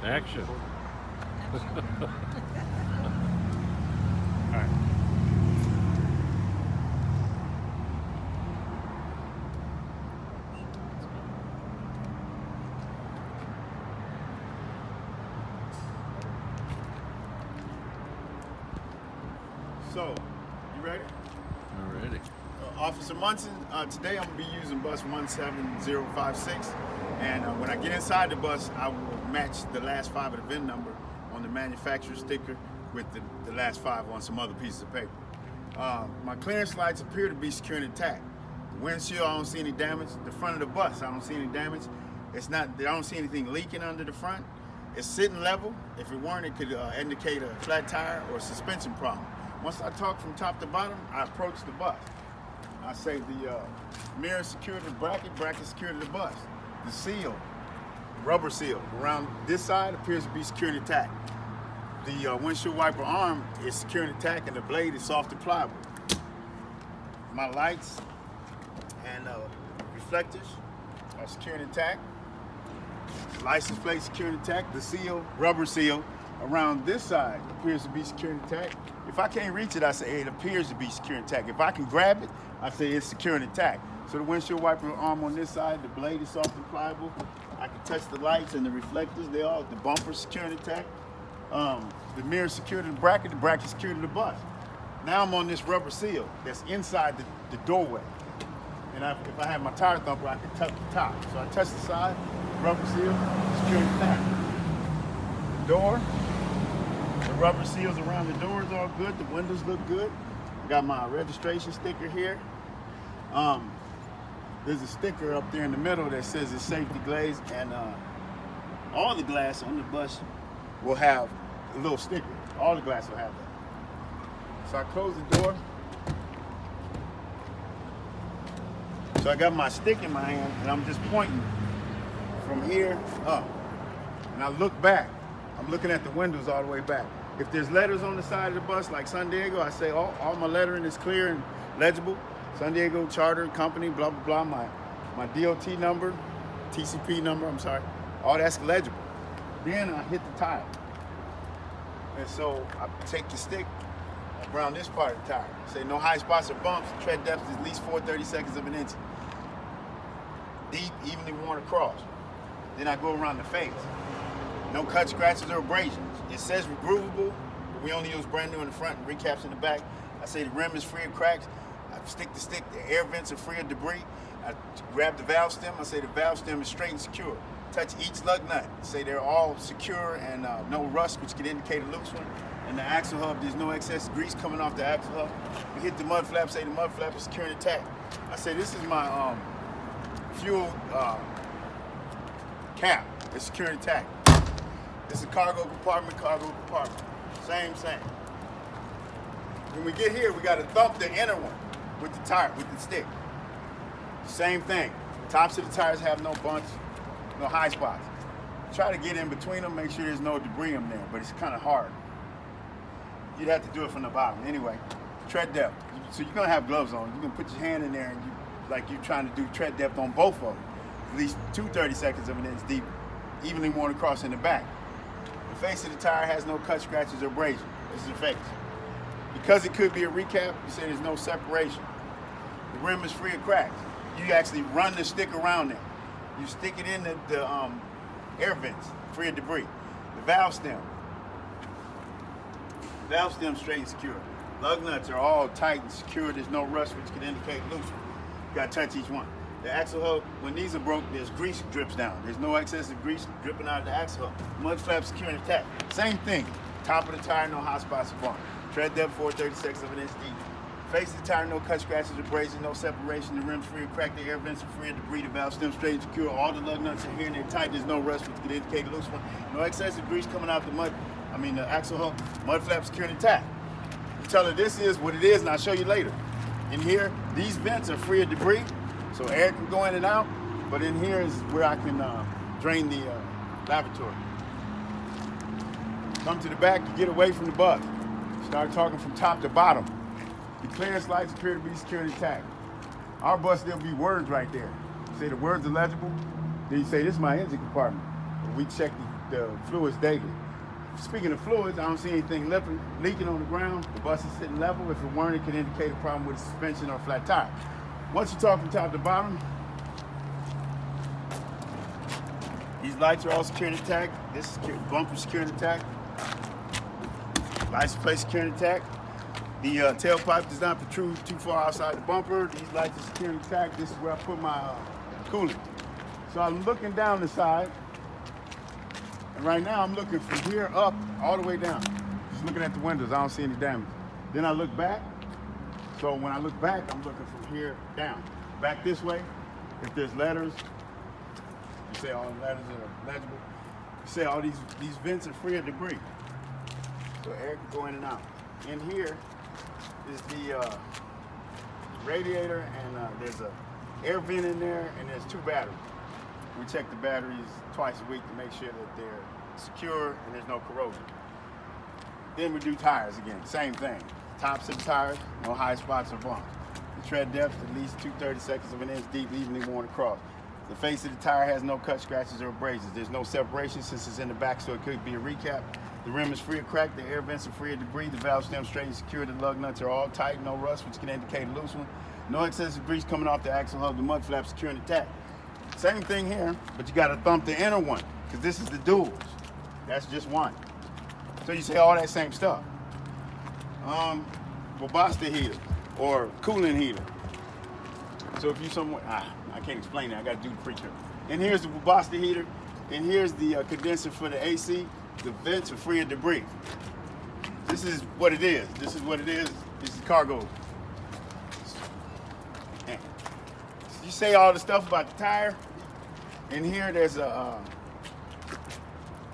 Action. All right. So, you ready? Alrighty. Officer Munson, today I'm going to be using bus 17056, and when I get inside the bus, I will match the last 5 of the VIN number on the manufacturer sticker with the last 5 on some other pieces of paper. My clearance lights appear to be secure and intact. The windshield, I don't see any damage. The front of the bus, I don't see any damage. It's not, I don't see anything leaking under the front. It's sitting level. If it weren't, it could indicate a flat tire or a suspension problem. Once I talk from top to bottom, I approach the bus. I say the mirror secure to the bracket secure to the bus. The seal, rubber seal, around this side appears to be secure and intact. The windshield wiper arm is secure and intact, and the blade is soft and pliable. My lights and reflectors are secure and intact. License plate secure and intact. The seal, rubber seal, around this side appears to be secure and intact. If I can't reach it, I say it appears to be secure and intact. If I can grab it, I say it's secure and intact. So the windshield wiper arm on this side, the blade is soft and pliable. I can touch the lights and the reflectors. The bumper's secure and intact. The mirror secure to the bracket secure to the bus. Now I'm on this rubber seal that's inside the doorway. And if I have my tire thumper, I can touch the top. So I touch the side, rubber seal, secure and intact. The door, the rubber seals around the doors all good. The windows look good. I got my registration sticker here. There's a sticker up there in the middle that says it's safety glaze, and all the glass on the bus will have a little sticker. All the glass will have that. So I close the door. So I got my stick in my hand, and I'm just pointing from here up. And I look back. I'm looking at the windows all the way back. If there's letters on the side of the bus, like San Diego, I say all my lettering is clear and legible. San Diego Charter Company, blah, blah, blah, my DOT number, TCP number, I'm sorry, all that's legible. Then I hit the tire. And so I take the stick around this part of the tire. Say no high spots or bumps, tread depth is at least 4/32 of an inch. Deep, evenly worn across. Then I go around the face. No cuts, scratches, or abrasions. It says regroovable, but we only use brand new in the front and recaps in the back. I say the rim is free of cracks. I stick the stick, the air vents are free of debris. I grab the valve stem, I say the valve stem is straight and secure. Touch each lug nut, say they're all secure and no rust, which could indicate a loose one. And the axle hub, there's no excess grease coming off the axle hub. We hit the mud flap, say the mud flap is secure and intact. I say this is my fuel cap, it's secure and intact. This is cargo compartment, same. When we get here, we gotta thump the inner one with the tire, with the stick. Same thing. Tops of the tires have no bunts, no high spots. Try to get in between them, make sure there's no debris in there, but it's kind of hard. You'd have to do it from the bottom. Anyway, tread depth. So you're gonna have gloves on. You can put your hand in there and like you're trying to do tread depth on both of them. At least 2/32 of an inch deep, evenly worn across in the back. The face of the tire has no cut, scratches, or abrasion. This is the face. Because it could be a recap, you say there's no separation. The rim is free of cracks. You actually run the stick around there. You stick it in the air vents, free of debris. The valve stem. Valve stem straight and secure. Lug nuts are all tight and secure. There's no rust, which could indicate loose. You gotta touch each one. The axle hub, when these are broke, there's grease drips down. There's no excess of grease dripping out of the axle hub. Mud flap secure and intact. Same thing. Top of the tire, no hot spots or bumps. Tread depth 4/36 of an inch deep. Face of the tire, no cut, scratches, abrasions, no separation. The rim's free of crack. The air vents are free of debris. The valve stem straight and secure. All the lug nuts are here and they're tight. There's no rust, which could indicate a loose one. No excessive grease coming out the axle hub. Mud flap secure and intact. You tell her this is what it is, and I'll show you later. In here, these vents are free of debris, so air can go in and out. But in here is where I can drain the lavatory. Come to the back, you get away from the bus. Start talking from top to bottom. The clearance lights appear to be secure and intact. Our bus, there'll be words right there. You say the words are legible, then you say, this is my engine compartment. We check the fluids daily. Speaking of fluids, I don't see anything leaking on the ground. The bus is sitting level. If it weren't, it could indicate a problem with the suspension or flat tire. Once you talk from top to bottom, these lights are all security intact. This is bumper security intact. License plate security intact. The tailpipe does not protrude too far outside the bumper. These lights are security intact. This is where I put my coolant. So I'm looking down the side. And right now I'm looking from here up all the way down. Just looking at the windows, I don't see any damage. Then I look back. So when I look back, I'm looking from here down. Back this way, if there's letters, you say all the letters are legible. You say all these vents are free of debris. So air can go in and out. In here is the radiator, and there's a air vent in there, and there's 2 batteries. We check the batteries twice a week to make sure that they're secure and there's no corrosion. Then we do tires again, same thing. Tops of the tires, no high spots or bumps. The tread depth at least 2/32 of an inch deep, evenly worn across. The face of the tire has no cut, scratches, or abrasions. There's no separation since it's in the back, so it could be a recap. The rim is free of crack, the air vents are free of debris, the valve stem straight and secure, the lug nuts are all tight, no rust, which can indicate a loose one. No excessive grease coming off the axle hub, the mud flap secure and intact. Same thing here, but you gotta thump the inner one, because this is the duals. That's just one. So you say all that same stuff. Webasto heater, or coolant heater. So if you somewhere, I can't explain that, I gotta do the pre-trip. And here's the Webasto heater, and here's the condenser for the AC. The vents are free of debris. This is what it is. This is what it is. This is cargo. You say all the stuff about the tire. In here, there's a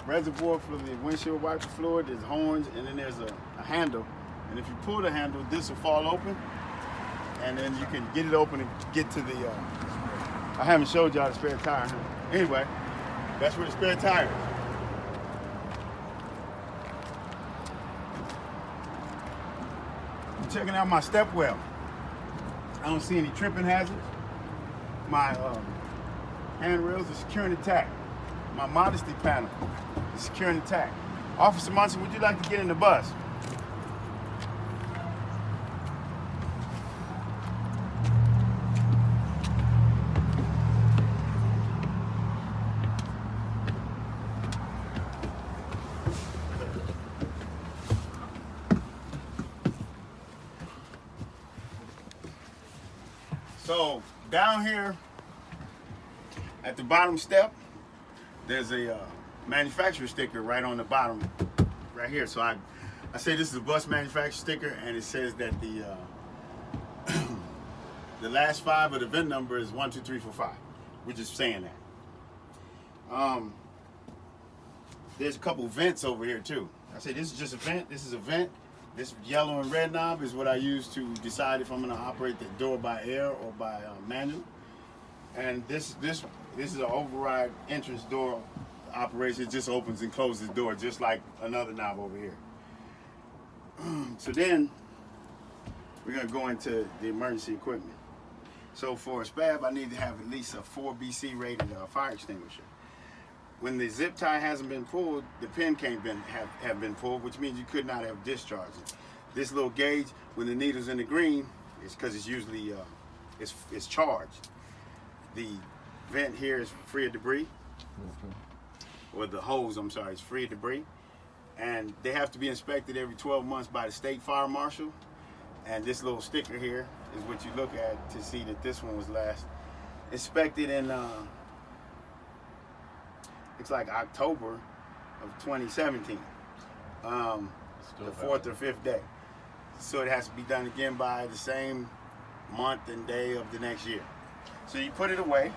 reservoir for the windshield wiper fluid. There's horns, and then there's a handle. And if you pull the handle, this will fall open, and then you can get it open and get to the. I haven't showed y'all the spare tire. Anyway, that's where the spare tire is. Checking out my step well. I don't see any tripping hazards. My handrails are secure and intact. My modesty panel is secure and intact. Officer Munson, would you like to get in the bus? So down here at the bottom step, there's a manufacturer sticker right on the bottom, right here. So I say this is a bus manufacturer sticker, and it says that the the last 5 of the VIN number is 12345. We're just saying that. There's a couple vents over here too. I say this is just a vent. This is a vent. This yellow and red knob is what I use to decide if I'm going to operate the door by air or by manual. And this is an override entrance door operation. It just opens and closes the door just like another knob over here. So then we're going to go into the emergency equipment. So for a SPAB, I need to have at least a 4 BC rated fire extinguisher. When the zip tie hasn't been pulled, the pin can't have been pulled, which means you could not have discharged it. This little gauge, when the needle's in the green, it's because it's usually it's charged. The vent here is free of debris, or the hose, I'm sorry, is free of debris. And they have to be inspected every 12 months by the state fire marshal. And this little sticker here is what you look at to see that this one was last inspected in it's like October of 2017, the 4th or 5th day. So it has to be done again by the same month and day of the next year. So you put it away.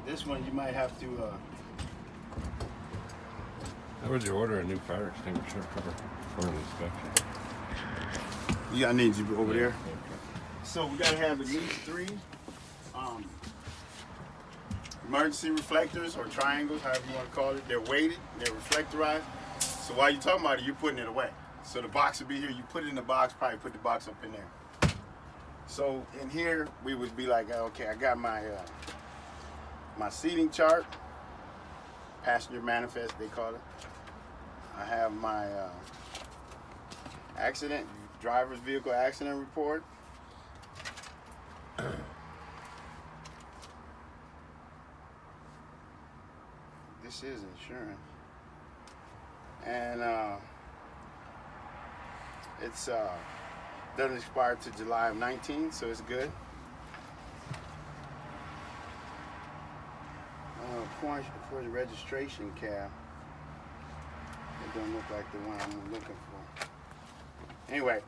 This one you might have to How would you order a new fire extinguisher for an inspection? Yeah, I need you over there. So we gotta have at least 3 emergency reflectors or triangles, however you want to call it. They're weighted, they're reflectorized. So while you're talking about it, you're putting it away. So the box will be here. You put it in the box, probably put the box up in there. So in here, we would be like, okay, I got my my seating chart, passenger manifest, they call it. I have my driver's vehicle accident report. This is insurance. And it's doesn't expire to July of 19, so it's good. Points for the registration cab. It don't look like the one I'm looking for. Anyway,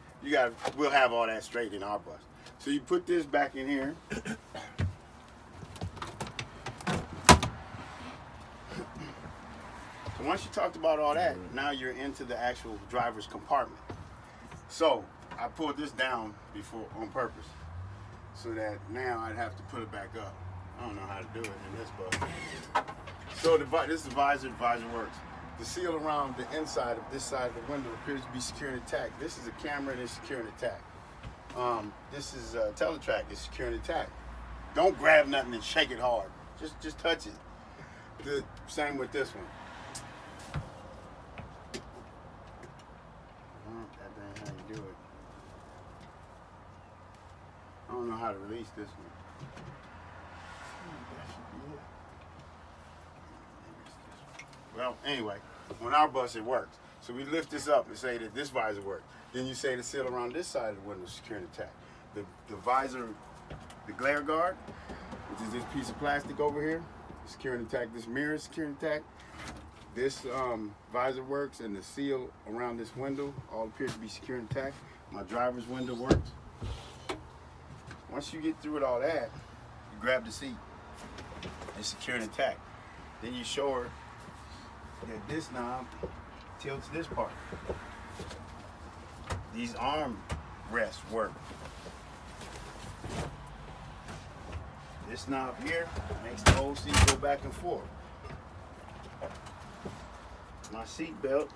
we'll have all that straight in our bus. So you put this back in here. So once you talked about all that, now you're into the actual driver's compartment. So I pulled this down before on purpose, so that now I'd have to put it back up. I don't know how to do it in this bus. So this is the visor. The visor works. The seal around the inside of this side of the window appears to be secure and intact. This is a camera and it's secure and intact. This is teletrack. It's secure and intact. Don't grab nothing and shake it hard. Just touch it. The same with this one. That ain't how you do it. I don't know how to release this one. Well, anyway, on our bus it works. So we lift this up and say that this visor works. Then you say the seal around this side of the window is secure and intact. The visor, the glare guard, which is this piece of plastic over here, is secure and intact. This mirror is secure and intact. This visor works, and the seal around this window all appears to be secure and intact. My driver's window works. Once you get through with all that, you grab the seat. It's secure and intact. Then you show her that this knob tilts this part. These arm rests work. This knob here makes the whole seat go back and forth. My seat belt,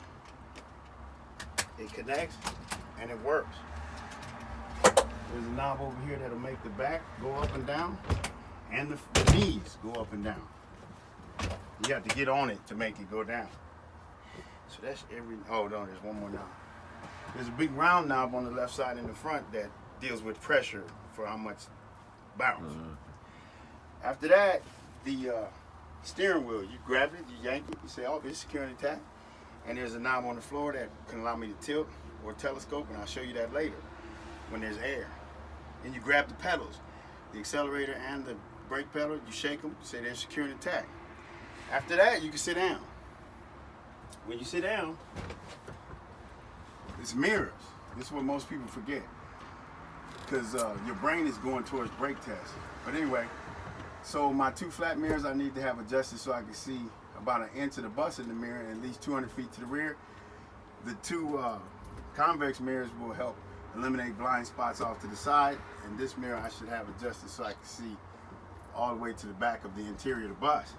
it connects and it works. There's a knob over here that'll make the back go up and down, and the knees go up and down. You have to get on it to make it go down. So that's oh no, there's one more knob. There's a big round knob on the left side in the front that deals with pressure for how much bounce. After that, the steering wheel, you grab it, you yank it, you say, oh, it's secure and intact. And there's a knob on the floor that can allow me to tilt or telescope, and I'll show you that later when there's air. Then you grab the pedals, the accelerator and the brake pedal, you shake them, you say they're secure and intact. After that, you can sit down. When you sit down, it's mirrors. This is what most people forget, because your brain is going towards brake tests. But anyway, so my two flat mirrors I need to have adjusted so I can see about an inch of the bus in the mirror and at least 200 feet to the rear. The two convex mirrors will help eliminate blind spots off to the side, and this mirror I should have adjusted so I can see all the way to the back of the interior of the bus.